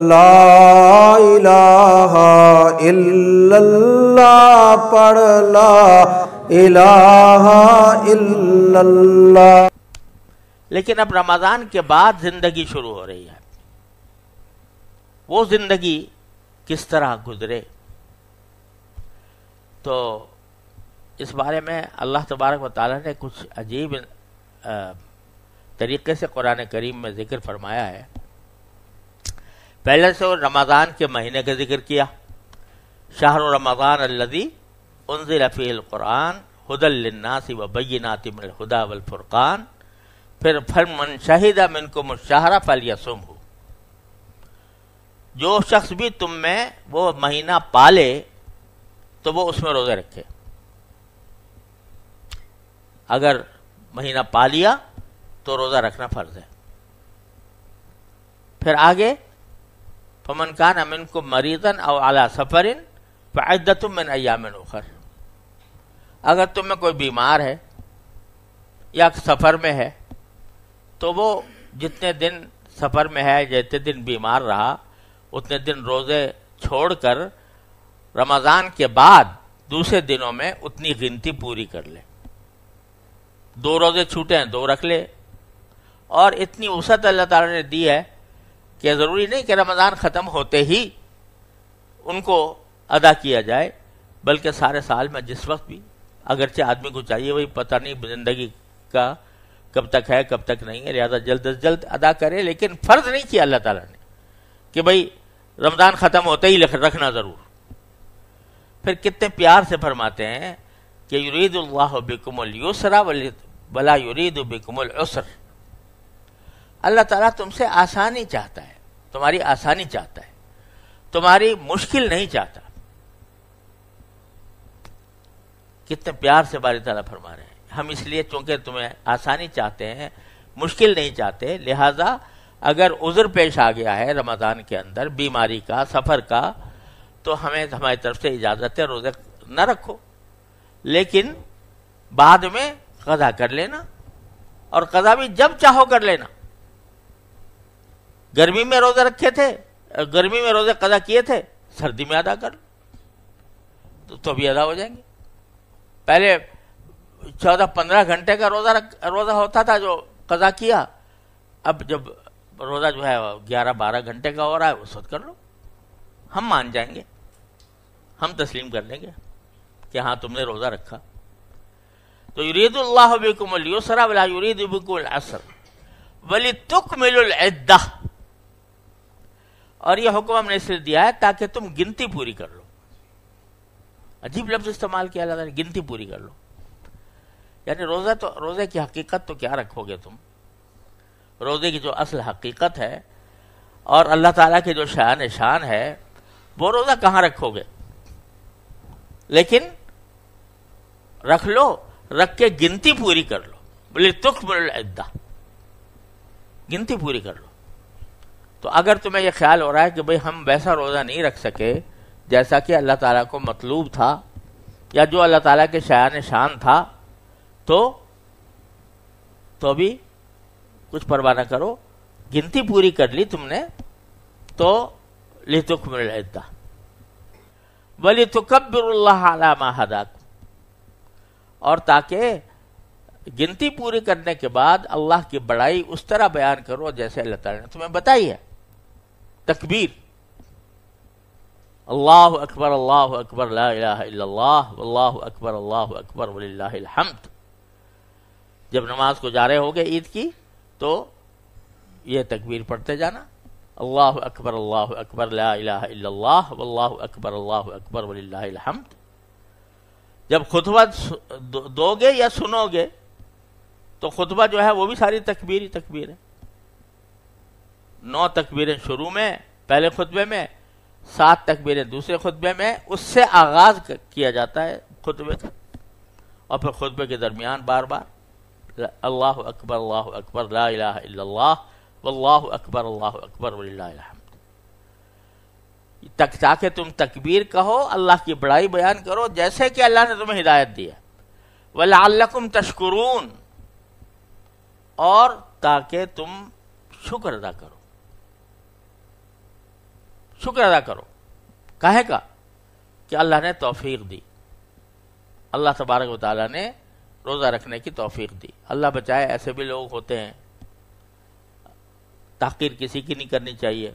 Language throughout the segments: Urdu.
لا الہ الا اللہ پڑھ لا الہ الا اللہ۔ لیکن اب رمضان کے بعد زندگی شروع ہو رہی ہے، وہ زندگی کس طرح گزرے؟ تو اس بارے میں اللہ تبارک و تعالیٰ نے کچھ عجیب طریقے سے قرآن کریم میں ذکر فرمایا ہے۔ پہلے سے رمضان کے مہینے کا ذکر کیا، شہر رمضان الذی انزل فیہ القرآن ھدی للناس وبینات من الھدی والفرقان، پھر فمن شہد منکم الشہر فلیصمہ، جو شخص بھی تم میں وہ مہینہ پالے تو وہ اس میں روزے رکھے۔ اگر مہینہ پا لیا تو روزہ رکھنا فرض ہے۔ پھر آگے فمن کان منکم مریضا او علی سفر فعدۃ من ایام اخر، اگر تم میں کوئی بیمار ہے یا سفر میں ہے تو وہ جتنے دن سفر میں ہے، جتنے دن بیمار رہا، اتنے دن روزے چھوڑ کر رمضان کے بعد دوسرے دنوں میں اتنی گنتی پوری کر لے۔ 2 روزے چھوٹے ہیں 2 رکھ لے، اور اتنی وسعت اللہ تعالیٰ نے دی ہے کہ ضروری نہیں کہ رمضان ختم ہوتے ہی ان کو ادا کیا جائے، بلکہ سارے سال میں جس وقت بھی، اگرچہ آدمی کو چاہیے وہی پتہ نہیں زندگی کا کب تک ہے کب تک نہیں ہے، لہذا جلد از جلد ادا کرے، لیکن فرض نہیں کیا اللہ تعالیٰ نے کہ بھئی رمضان ختم ہوتے ہی رکھنا ضرور۔ پھر کتنے پیار سے فرماتے ہیں کہ یرید اللہ بکم الیسر ولا یرید بکم العسر، اللہ تعالیٰ تم سے آسانی چاہتا ہے، تمہاری آسانی چاہتا ہے، تمہاری مشکل نہیں چاہتا۔ کتنے پیار سے باری تعالیٰ فرما رہے ہیں، ہم اس لیے چونکہ تمہیں آسانی چاہتے ہیں، مشکل نہیں چاہتے، لہذا اگر عذر پیش آ گیا ہے رمضان کے اندر، بیماری کا، سفر کا، تو ہمیں ہماری طرف سے اجازت ہے روزے نہ رکھو، لیکن بعد میں قضا کر لینا، اور قضا بھی جب چاہو کر لینا۔ گرمی میں روزے رکھے تھے، گرمی میں روزے قضا کیے تھے، سردی میں ادا کر تو بھی ادا ہو جائیں گے۔ پہلے 14-15 گھنٹے کا روزہ ہوتا تھا جو قضا کیا، اب جب روزہ جو ہے 11-12 گھنٹے کا ہو رہا ہے اس وقت کر لو، ہم مان جائیں گے، ہم تسلیم کر لیں گے کہ ہاں تم نے روزہ رکھا۔ تو یرید اللہ بکم الیسر ولا یرید بکم العسر ولتکملوا العدہ، اور یہ حکم ہم نے اس لیے دیا ہے تاکہ تم گنتی پوری کر لو۔ عجیب لفظ استعمال کیا اللہ تعالیٰ نے، گنتی پوری کر لو، یعنی روزے کی حقیقت تو کیا رکھو گے تم؟ روزے کی جو اصل حقیقت ہے اور اللہ تعالیٰ کی جو شان ہے، وہ روزہ کہاں رکھو گے؟ لیکن رکھ لو، رکھ کے گنتی پوری کر لو، بولے تکملوا العدہ، گنتی پوری کر لو۔ تو اگر تمہیں یہ خیال ہو رہا ہے کہ بھئی ہم ویسا روزہ نہیں رکھ سکے جیسا کہ اللہ تعالیٰ کو مطلوب تھا یا جو اللہ تعالیٰ کے شان تھا، تو بھی کچھ پرواہ نہ کرو، گنتی پوری کر لی تم نے تو لتکملوا العدہ وَلِتُكَبِّرُوا اللَّهَ عَلَى مَا هَدَاكُمْ، اور تاکہ گنتی پوری کرنے کے بعد اللہ کی بڑائی اس طرح بیان کرو جیسے اللہ تعالیٰ نے تمہیں بتائی ہے۔ تکبیر، اللہ اکبر لا الہ الا اللہ واللہ اکبر وللہ الحمد۔ جب نماز کو جا رہے ہوگے عید کی تو یہ تکبیر پڑھتے جانا، اللہ اکبر لا الہ الا اللہ واللہ اکبر وللہ الحمد۔ جب خطبہ دو گے یا سنو گے تو خطبہ جو ہے وہ بھی ساری تکبیر ہی تکبیر ہے۔ 9 تکبیریں شروع میں پہلے خطبے میں، 7 تکبیریں دوسرے خطبے میں، اس سے آغاز کیا جاتا ہے خطبے کا، اور پھر خطبے کے درمیان بار بار اللہ اکبر لا الہ الا اللہ واللہ اکبر وللہ الحمد، تاکہ تم تکبیر کہو، اللہ کی بڑائی بیان کرو جیسے کہ اللہ نے تمہیں ہدایت دی ہے۔ وَلَعَلَّكُمْ تَشْكُرُونَ، اور تاکہ تم شکر ادا کرو۔ شکر ادا کرو. کاہے کا؟ کہ اللہ نے توفیق دی، اللہ تبارک و تعالیٰ نے روزہ رکھنے کی توفیق دی. اللہ بچائے ایسے بھی لوگ ہوتے ہیں، تحقیر کسی کی نہیں کرنی چاہیے،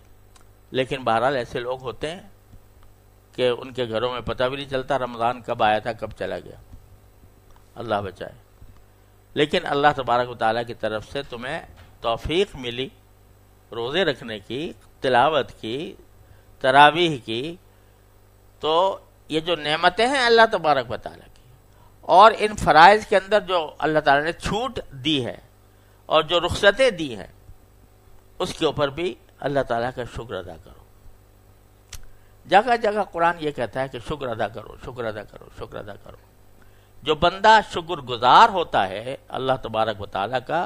لیکن بہرحال ایسے لوگ ہوتے ہیں کہ ان کے گھروں میں پتہ بھی نہیں چلتا رمضان کب آیا تھا کب چلا گیا. اللہ بچائے. لیکن اللہ تبارک و تعالیٰ کی طرف سے تمہیں توفیق ملی روزے رکھنے کی، تلاوت کی، تراویح کی، تو یہ جو نعمتیں ہیں اللہ تبارک و تعالیٰ کی، اور ان فرائض کے اندر جو اللہ تعالیٰ نے چھوٹ دی ہے اور جو رخصتیں دی ہیں اس کے اوپر بھی اللہ تعالیٰ کا شکر ادا کرو. جگہ جگہ قرآن یہ کہتا ہے کہ شکر ادا کرو، شکر ادا کرو، شکر ادا کرو. جو بندہ شکر گزار ہوتا ہے اللہ تبارک و تعالیٰ کا،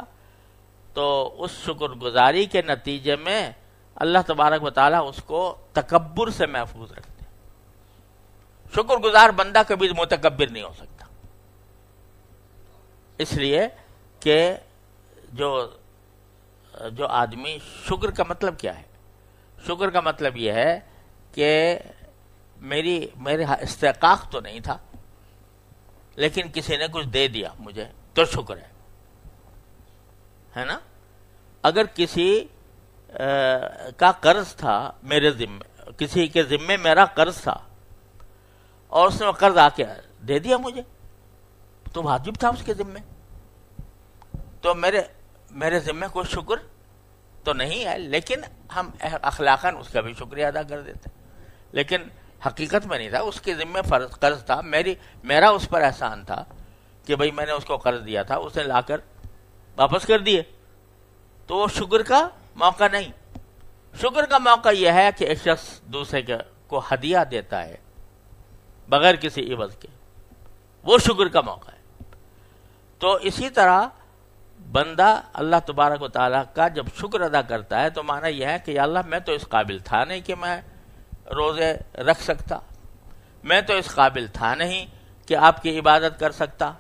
تو اس شکر گزاری کے نتیجے میں اللہ تبارک و تعالیٰ اس کو تکبر سے محفوظ رکھتے ہیں. شکر گزار بندہ کبھی متکبر نہیں ہو سکتا، اس لیے کہ جو آدمی، شکر کا مطلب کیا ہے؟ شکر کا مطلب یہ ہے کہ میرے استحقاق تو نہیں تھا، لیکن کسی نے کچھ دے دیا مجھے تو شکر ہے نا. اگر کسی کا قرض تھا میرے ذمے، کسی کے ذمے میرا قرض تھا اور اس نے وہ قرض آ کے دے دیا مجھے، تو واجب تھا اس کے ذمے، تو میرے ذمے کوئی شکر تو نہیں ہے، لیکن ہم اخلاقاً اس کا بھی شکریہ ادا کر دیتے. لیکن حقیقت میں نہیں تھا، اس کے ذمے قرض تھا، میرا اس پر احسان تھا کہ بھئی میں نے اس کو قرض دیا تھا، اس نے لا کر واپس کر دیے، تو وہ شکر کا موقع نہیں. شکر کا موقع یہ ہے کہ ایک شخص دوسرے کو ہدیہ دیتا ہے بغیر کسی عوض کے، وہ شکر کا موقع ہے. تو اسی طرح بندہ اللہ تبارک و تعالیٰ کا جب شکر ادا کرتا ہے تو معنی یہ ہے کہ یا اللہ میں تو اس قابل تھا نہیں کہ میں روزے رکھ سکتا، میں تو اس قابل تھا نہیں کہ آپ کی عبادت کر سکتا،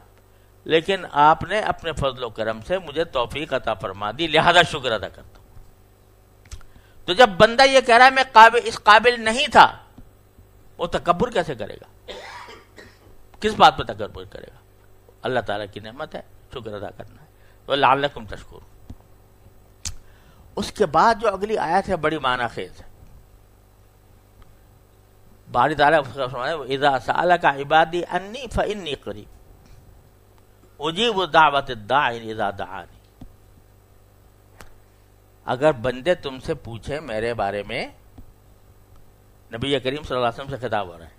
لیکن آپ نے اپنے فضل و کرم سے مجھے توفیق عطا فرما دی، لہذا شکر ادا کرتا ہوں. تو جب بندہ یہ کہہ رہا ہے میں اس قابل نہیں تھا، وہ تکبر کیسے کرے گا؟ کس بات پہ تکبر کرے گا؟ اللہ تعالیٰ کی نعمت ہے، شکر ادا کرنا ہے. وَلَعَلَّكُمْ تَشْكُرُونَ. اس کے بعد جو اگلی آیت ہے بڑی معنی خیز ہے. باری تعالیٰ اِذَا سَأَلَكَ عِبَادِي أَنِّي فَإِنِّي قَرِيبٌ اُجِيبُ دَعْوَةَ الدَّاعِ إِذَا دَعَانِ. اگر بندے تم سے پوچھیں میرے بارے میں، نبی کریم صلی اللہ علیہ وسلم سے خطاب ہو رہا ہے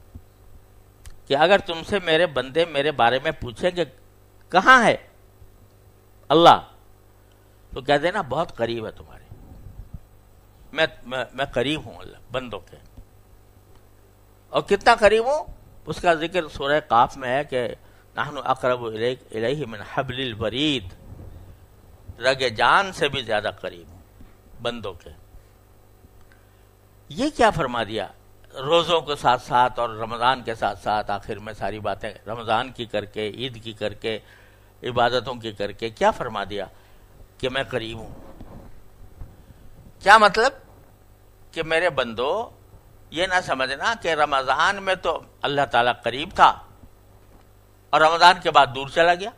کہ اگر تم سے میرے بندے میرے بارے میں پوچھیں کہ کہاں ہے اللہ، تو کہہ دینا بہت قریب ہے تمہارے، میں قریب ہوں اللہ بندوں کے. اور کتنا قریب ہوں اس کا ذکر سورہ قاف میں ہے کہ نحن اقرب الیہ من حبل الورید، رگ جان سے بھی زیادہ قریب ہوں بندوں کے. یہ کیا فرما دیا؟ روزوں کے ساتھ ساتھ اور رمضان کے ساتھ ساتھ آخر میں ساری باتیں رمضان کی کر کے، عید کی کر کے، عبادتوں کی کر کے کیا فرما دیا کہ میں قریب ہوں. کیا مطلب؟ کہ میرے بندو یہ نہ سمجھنا کہ رمضان میں تو اللہ تعالیٰ قریب تھا اور رمضان کے بعد دور چلا گیا.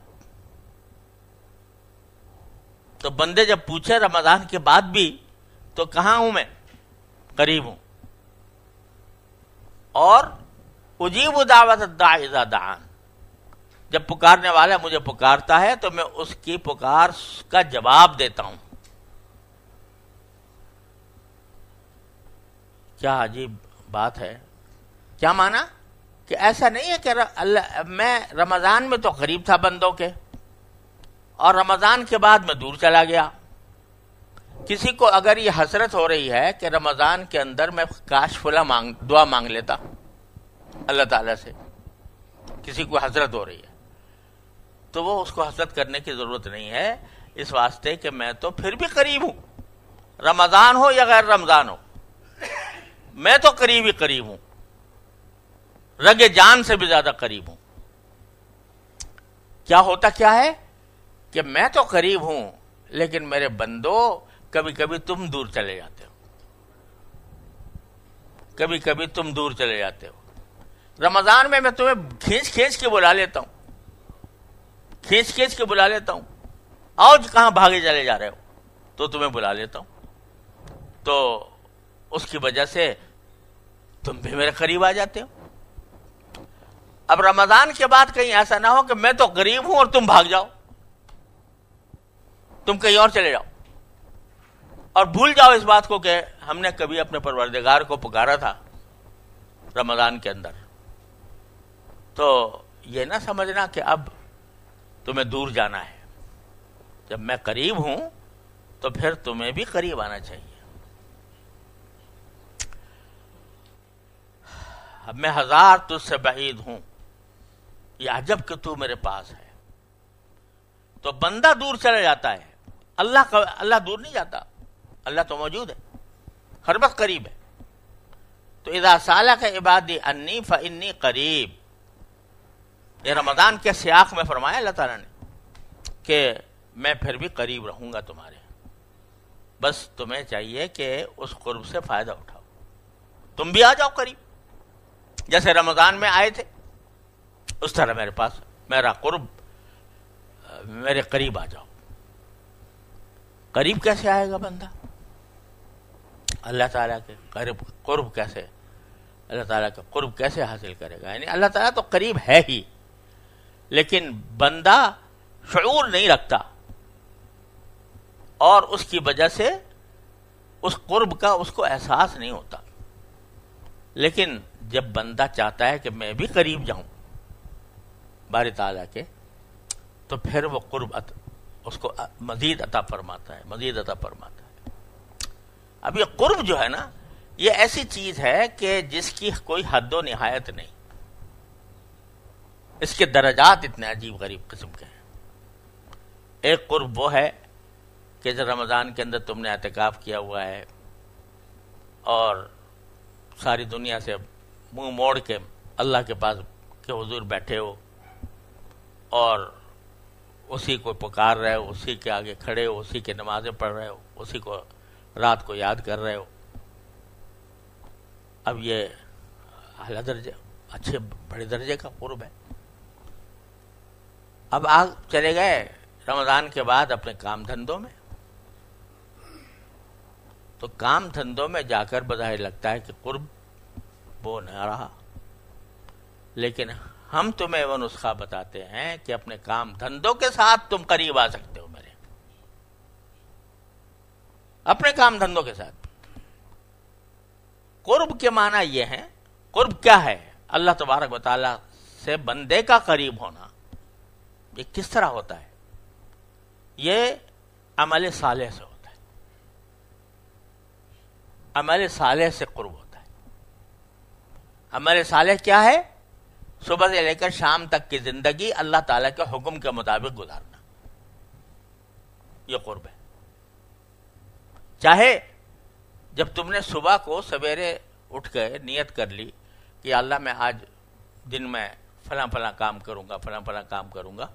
تو بندے جب پوچھے رمضان کے بعد بھی تو کہاں ہوں میں؟ قریب ہوں. اور اجیب دعوت الداع اذا دعان، جب پکارنے والا مجھے پکارتا ہے تو میں اس کی پکار کا جواب دیتا ہوں. کیا عجیب بات ہے. کیا مانا؟ کہ ایسا نہیں ہے کہ میں رمضان میں تو قریب تھا بندوں کے اور رمضان کے بعد میں دور چلا گیا. کسی کو اگر یہ حسرت ہو رہی ہے کہ رمضان کے اندر میں کاش فلاں دعا مانگ لیتا اللہ تعالیٰ سے، کسی کو حسرت ہو رہی ہے، تو وہ اس کو حسرت کرنے کی ضرورت نہیں ہے، اس واسطے کہ میں تو پھر بھی قریب ہوں، رمضان ہو یا غیر رمضان ہو، میں تو قریب ہی قریب ہوں، رگ جان سے بھی زیادہ قریب ہوں. کیا ہوتا کیا ہے کہ میں تو قریب ہوں لیکن میرے بندو کبھی کبھی تم دور چلے جاتے ہو. کبھی کبھی تم دور چلے جاتے ہو. رمضان میں تمہیں کھینچ کھینچ کے بلا لیتا ہوں, کھینچ کھینچ کے بلا لیتا ہوں, آؤ کہاں بھاگے چلے جا رہے ہو, تو تمہیں بلا لیتا ہوں. تو اس کی وجہ سے تم بھی میرے قریب آ جاتے ہو. اب رمضان کے بعد کہیں ایسا نہ ہو کہ میں تو قریب ہوں اور تم بھاگ جاؤ, تم کہیں اور چلے جاؤ اور بھول جاؤ اس بات کو کہ ہم نے کبھی اپنے پروردگار کو پکارا تھا رمضان کے اندر. تو یہ نہ سمجھنا کہ اب تمہیں دور جانا ہے. جب میں قریب ہوں تو پھر تمہیں بھی قریب آنا چاہیے. اب میں ہزار تجھ سے بعید ہوں, یہ عجب کہ تو میرے پاس ہے. تو بندہ دور چلا جاتا ہے, اللہ دور نہیں جاتا, اللہ تو موجود ہے, ہر وقت قریب ہے. تو اذا سالک عبادی انی فانی قریب, یہ رمضان کے سیاق میں فرمایا اللہ تعالیٰ نے کہ میں پھر بھی قریب رہوں گا تمہارے, بس تمہیں چاہیے کہ اس قرب سے فائدہ اٹھاؤ. تم بھی آ جاؤ قریب, جیسے رمضان میں آئے تھے اس طرح میرے پاس میرا قرب, میرے قریب آ جاؤ. قریب کیسے آئے گا بندہ اللہ تعالیٰ کے قرب کیسے, اللہ تعالیٰ کا قرب کیسے حاصل کرے گا؟ یعنی اللہ تعالیٰ تو قریب ہے ہی, لیکن بندہ شعور نہیں رکھتا اور اس کی وجہ سے اس قرب کا اس کو احساس نہیں ہوتا. لیکن جب بندہ چاہتا ہے کہ میں بھی قریب جاؤں باری تعالیٰ کے, تو پھر وہ قرب اس کو مزید عطا فرماتا ہے, مزید عطا فرماتا ہے. اب یہ قرب جو ہے نا, یہ ایسی چیز ہے کہ جس کی کوئی حد و نہایت نہیں. اس کے درجات اتنے عجیب غریب قسم کے ہیں. ایک قرب وہ ہے کہ جب رمضان کے اندر تم نے اعتکاف کیا ہوا ہے اور ساری دنیا سے منہ موڑ کے اللہ کے پاس کے حضور بیٹھے ہو اور اسی کو پکار رہے ہو, اسی کے آگے کھڑے ہو, اسی کے نمازیں پڑھ رہے ہو, اسی کو رات کو یاد کر رہے ہو. اب یہ اعلیٰ درجے, اچھے بڑے درجے کا قرب ہے. اب آگ چلے گئے رمضان کے بعد اپنے کام دھندوں میں, تو کام دھندوں میں جا کر بظاہر لگتا ہے کہ قرب وہ نہ رہا, لیکن ہم تمہیں وہ نسخہ بتاتے ہیں کہ اپنے کام دھندوں کے ساتھ تم قریب آ سکتے ہو میرے, اپنے کام دھندوں کے ساتھ. قرب کے معنی یہ ہے, قرب کیا ہے؟ اللہ تبارک و تعالیٰ سے بندے کا قریب ہونا. یہ کس طرح ہوتا ہے؟ یہ عمل صالح سے ہوتا ہے. عمل صالح سے قرب ہوتا ہے. عمل صالح کیا ہے؟ صبح سے لے کر شام تک کی زندگی اللہ تعالیٰ کے حکم کے مطابق گزارنا, یہ قرب ہے. چاہے جب تم نے صبح کو سویرے اٹھ کے نیت کر لی کہ اللہ میں آج دن میں فلاں فلاں کام کروں گا, فلاں فلاں کام کروں گا,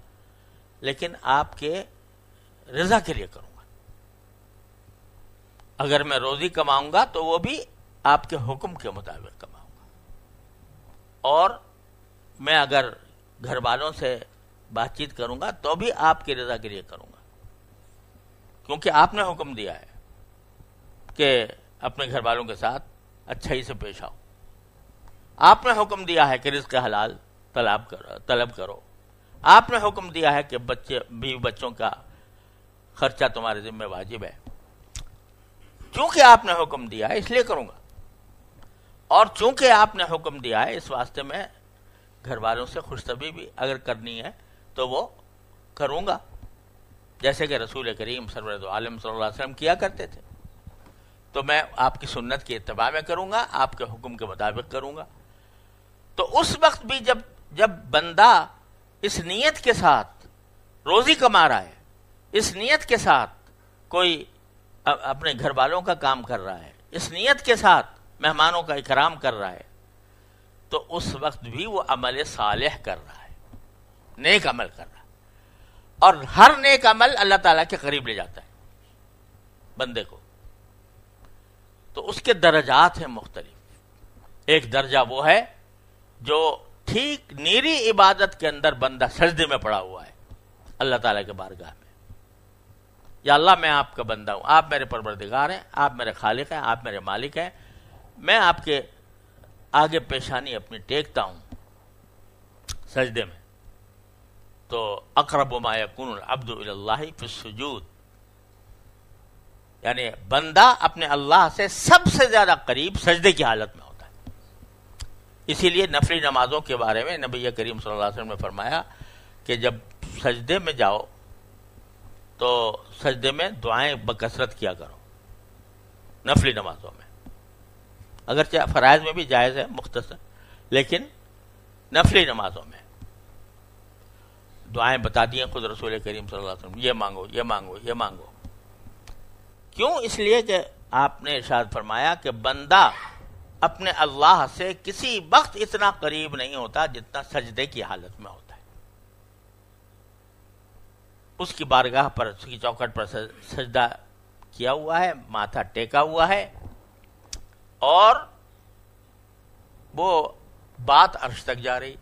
لیکن آپ کے رضا کے لیے کروں گا. اگر میں روزی کماؤں گا تو وہ بھی آپ کے حکم کے مطابق کماؤں گا, اور میں اگر گھر والوں سے بات چیت کروں گا تو بھی آپ کی رضا کے لیے کروں گا, کیونکہ آپ نے حکم دیا ہے کہ اپنے گھر والوں کے ساتھ اچھائی سے پیش آؤ. آپ نے حکم دیا ہے کہ رزق حلال طلب کرو. آپ نے حکم دیا ہے کہ بیوی بچوں کا خرچہ تمہارے ذمہ واجب ہے. چونکہ آپ نے حکم دیا ہے اس لیے کروں گا, اور چونکہ آپ نے حکم دیا ہے اس واسطے میں گھر والوں سے خوش طبعی بھی اگر کرنی ہے تو وہ کروں گا, جیسے کہ رسول کریم سرورد عالم صلی اللہ علیہ وسلم کیا کرتے تھے. تو میں آپ کی سنت کی اتباع میں کروں گا, آپ کے حکم کے مطابق کروں گا. تو اس وقت بھی جب بندہ اس نیت کے ساتھ روزی کما رہا ہے, اس نیت کے ساتھ کوئی اپنے گھر والوں کا کام کر رہا ہے, اس نیت کے ساتھ مہمانوں کا اکرام کر رہا ہے, تو اس وقت بھی وہ عمل صالح کر رہا ہے, نیک عمل کر رہا ہے. اور ہر نیک عمل اللہ تعالیٰ کے قریب لے جاتا ہے بندے کو. تو اس کے درجات ہیں مختلف. ایک درجہ وہ ہے جو ٹھیک نیری عبادت کے اندر بندہ سجدے میں پڑا ہوا ہے اللہ تعالیٰ کے بارگاہ میں، یا اللہ میں آپ کا بندہ ہوں، آپ میرے پروردگار ہیں، آپ میرے خالق ہیں، آپ میرے مالک ہیں، میں آپ کے آگے پیشانی اپنی ٹیکتا ہوں سجدے میں۔ تو اقرب ما یکون العبد الی اللہ فی السجود، یعنی بندہ اپنے اللہ سے سب سے زیادہ قریب سجدے کی حالت میں ہوتا ہے۔ اسی لیے نفلی نمازوں کے بارے میں نبی کریم صلی اللہ علیہ وسلم نے فرمایا کہ جب سجدے میں جاؤ تو سجدے میں دعائیں بکثرت کیا کرو نفلی نمازوں میں، اگرچہ فرائض میں بھی جائز ہے مختصر، لیکن نفلی نمازوں میں دعائیں بتا دی ہیں خود رسول کریم صلی اللہ علیہ وسلم، یہ مانگو یہ مانگو یہ مانگو۔ کیوں؟ اس لیے کہ آپ نے ارشاد فرمایا کہ بندہ اپنے اللہ سے کسی وقت اتنا قریب نہیں ہوتا جتنا سجدے کی حالت میں ہوتا ہے۔ اس کی بارگاہ پر، اس کی چوکھٹ پر سجدہ کیا ہوا ہے، ماتھا ٹیکا ہوا ہے، اور وہ بات عرش تک جا رہی،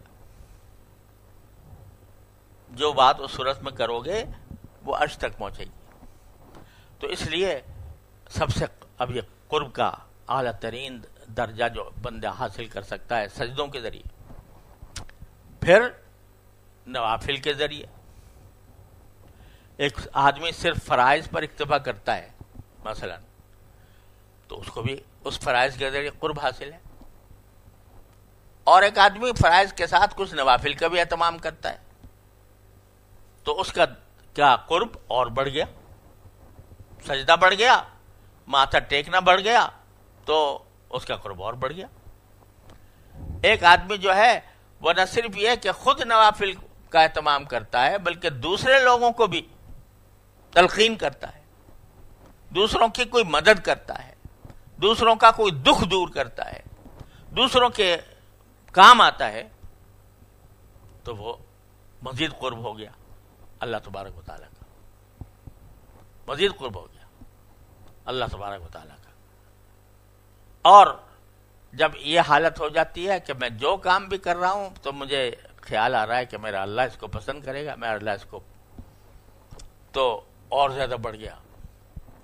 جو بات اس صورت میں کرو گے وہ عرش تک پہنچے گی۔ تو اس لیے سب سے اب یہ قرب کا اعلیٰ ترین درجہ جو بندہ حاصل کر سکتا ہے سجدوں کے ذریعے، پھر نوافل کے ذریعے۔ ایک آدمی صرف فرائض پر اکتفا کرتا ہے مثلا، تو اس کو بھی اس فرائض کے ذریعے قرب حاصل ہے، اور ایک آدمی فرائض کے ساتھ کچھ نوافل کا بھی اہتمام کرتا ہے تو اس کا کیا قرب اور بڑھ گیا، سجدہ بڑھ گیا، ماتھا ٹیکنا بڑھ گیا، تو اس کا قرب اور بڑھ گیا۔ ایک آدمی جو ہے وہ نہ صرف یہ کہ خود نوافل کا اہتمام کرتا ہے بلکہ دوسرے لوگوں کو بھی تلقین کرتا ہے، دوسروں کی کوئی مدد کرتا ہے، دوسروں کا کوئی دکھ دور کرتا ہے، دوسروں کے کام آتا ہے، تو وہ مزید قرب ہو گیا اللہ تبارک و تعالیٰ کا، مزید قرب ہو گیا اللہ تبارک و تعالیٰ کا۔ اور جب یہ حالت ہو جاتی ہے کہ میں جو کام بھی کر رہا ہوں تو مجھے خیال آ رہا ہے کہ میرا اللہ اس کو پسند کرے گا، میرا اللہ اس کو، تو اور زیادہ بڑھ گیا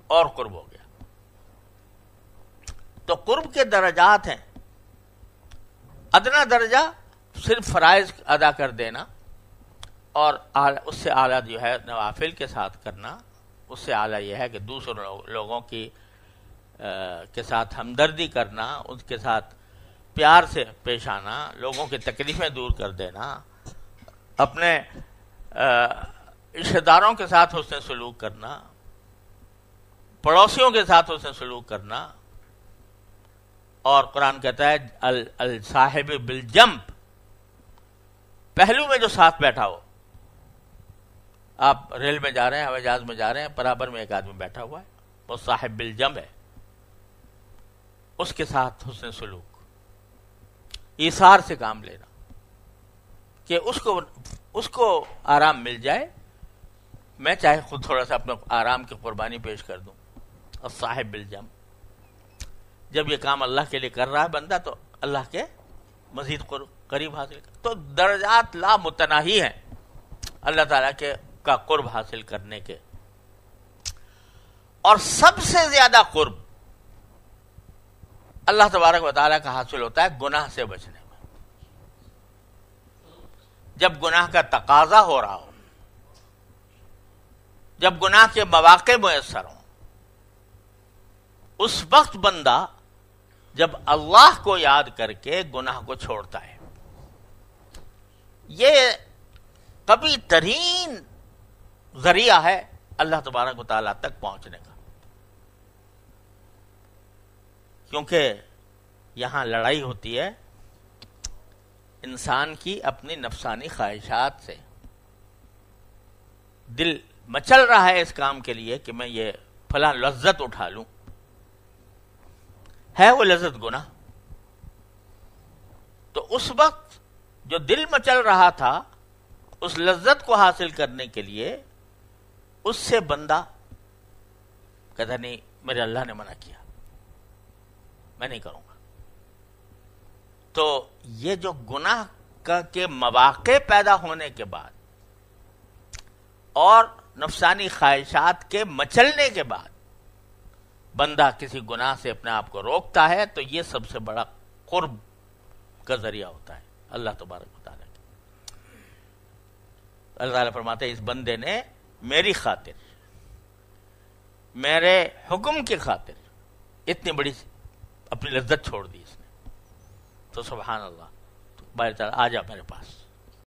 اور قرب ہو گیا۔ تو قرب کے درجات ہیں، ادنا درجہ صرف فرائض ادا کر دینا، اور اس سے اعلیٰ جو ہے نوافل کے ساتھ کرنا، اس سے اعلیٰ یہ ہے کہ دوسرے لوگوں کی کے ساتھ ہمدردی کرنا، ان کے ساتھ پیار سے پیش آنا، لوگوں کی تکلیفیں دور کر دینا، اپنے رشتہ داروں کے ساتھ حسن سلوک کرنا، پڑوسیوں کے ساتھ حسن سلوک کرنا۔ اور قرآن کہتا ہے الصاحب بالجنب، پہلو میں جو ساتھ بیٹھا ہو، آپ ریل میں جا رہے ہیں، ہوائی جہاز میں جا رہے ہیں، برابر میں ایک آدمی بیٹھا ہوا ہے، وہ صاحب بالجنب ہے، اس کے ساتھ حسن سلوک، ایثار سے کام لینا کہ اس کو آرام مل جائے، میں چاہے خود تھوڑا سا اپنے آرام کی قربانی پیش کر دوں۔ الصاحب بالجنب، جب یہ کام اللہ کے لیے کر رہا ہے بندہ تو اللہ کے مزید قریب حاصل کر، تو درجات لا متناہی ہیں اللہ تعالیٰ کے کا قرب حاصل کرنے کے۔ اور سب سے زیادہ قرب اللہ تبارک و تعالیٰ کا حاصل ہوتا ہے گناہ سے بچنے میں، جب گناہ کا تقاضا ہو رہا ہو، جب گناہ کے مواقع میسر ہوں، اس وقت بندہ جب اللہ کو یاد کر کے گناہ کو چھوڑتا ہے، یہ قوی ترین ذریعہ ہے اللہ تبارک و تعالیٰ تک پہنچنے کا، کیونکہ یہاں لڑائی ہوتی ہے انسان کی اپنی نفسانی خواہشات سے۔ دل مچل رہا ہے اس کام کے لیے کہ میں یہ فلاں لذت اٹھا لوں، ہے وہ لذت گناہ، تو اس وقت جو دل مچل رہا تھا اس لذت کو حاصل کرنے کے لیے، اس سے بندہ کہتا نہیں میرے اللہ نے منع کیا، میں نہیں کروں گا، تو یہ جو گناہ کے مواقع پیدا ہونے کے بعد اور نفسانی خواہشات کے مچلنے کے بعد بندہ کسی گناہ سے اپنے آپ کو روکتا ہے تو یہ سب سے بڑا قرب کا ذریعہ ہوتا ہے اللہ تبارک و تعالیٰ کی۔ اللہ تعالیٰ فرماتے ہیں اس بندے نے میری خاطر، میرے حکم کی خاطر اتنی بڑی اپنی لذت چھوڑ دی اس نے، تو سبحان اللہ، تو باہر تعالیٰ آ جا میرے پاس،